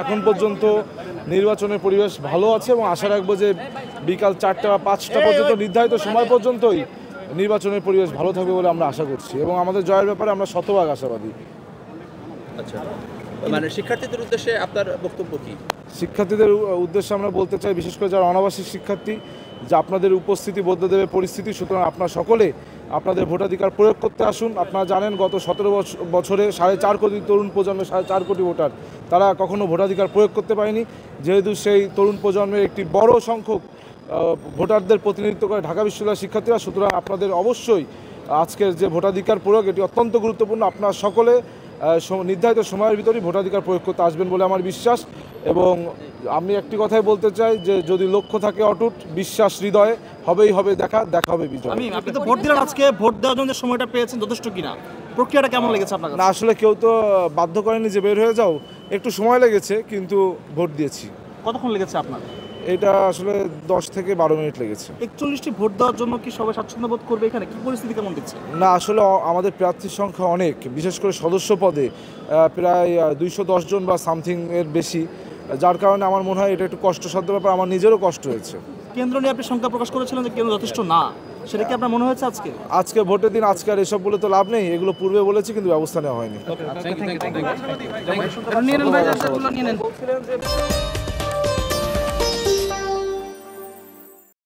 এখন পর্যন্ত নির্বাচনের পরিবেশ ভালো আছে এবং আশা রাখবো যে বিকাল 4টা বা 5টা পর্যন্ত নির্ধারিত সময় পর্যন্তই নির্বাচনের পরিবেশ ভালো থাকবে বলে আমরা আশা করছি এবং আমাদের জয়ের ব্যাপারে আমরা শতভাগ আশাবাদী। আচ্ছা, মানে শিক্ষার্থীদের উদ্দেশ্যে আপনার বক্তব্য কি? শিক্ষার্থীদের উদ্দেশ্যে আমরা বলতে চাই, বিশেষ করে যারা অনাবাসিক শিক্ষার্থী, যে আপনাদের উপস্থিতি বদলে দেবে পরিস্থিতি। সুতরাং আপনারা সকলে আপনাদের ভোটাধিকার প্রয়োগ করতে আসুন। আপনারা জানেন গত 17 বছরে 4.5 কোটি তরুণ প্রজন্মের 4.5 কোটি ভোটার তারা কখনো ভোটাধিকার প্রয়োগ করতে পারেনি। যেহেতু সেই তরুণ প্রজন্মের একটি বড় সংখ্যক ভোটারদের প্রতিনিধিত্ব করে ঢাকা বিশ্ববিদ্যালয়ের শিক্ষার্থীরা, সুতরাং আপনাদের অবশ্যই আজকের যে ভোটাধিকার প্রয়োগ এটি অত্যন্ত গুরুত্বপূর্ণ। আপনারা সকলে নির্ধারিত সময়ের ভিতরেই ভোটাধিকার প্রয়োগ করতে আসবেন বলে আমার বিশ্বাস। এবং আমি একটি কথাই বলতে চাই যে যদি লক্ষ্য থাকে অটুট, বিশ্বাস হৃদয়ে, হবেই হবে দেখা হবে বিজয়। আপনি তো ভোট দিলেন, আজকে ভোট দেওয়ার জন্য যে সময়টা পেয়েছেন যথেষ্ট কিনা, প্রক্রিয়াটা কেমন লেগেছে আপনার? না, আসলে কেউ তো বাধ্য করেনি যে বের হয়ে যাও, একটু সময় লেগেছে কিন্তু ভোট দিয়েছি। কতক্ষণ লেগেছে আপনার? এটা আসলে 10 থেকে 12 মিনিট লেগেছে। 41টি ভোট দেওয়ার জন্য কি সবাই স্বাচ্ছন্দ্য বোধ করবে? এখানে কি পরিস্থিতি কেমন দিচ্ছে? না, আসলে আমাদের প্রার্থীর সংখ্যা অনেক, বিশেষ করে সদস্য পদে প্রায় 210 জন বা সামথিং এর বেশি, যার কারণে আমার মনে হয় এটা একটু কষ্টসাধ্য ব্যাপার। আমার নিজেরও কষ্ট হয়েছে। কেন্দ্র নিয়ে আপনি সংখ্যা প্রকাশ করেছিলেন যে কেন্দ্র যথেষ্ট না, সেটা কি আপনার মনে হয়েছে আজকে ভোটের দিন? আজকে আর এসব বলে তো লাভ নেই, এগুলো পূর্বে বলেছি কিন্তু ব্যবস্থা নেওয়া হয়নি।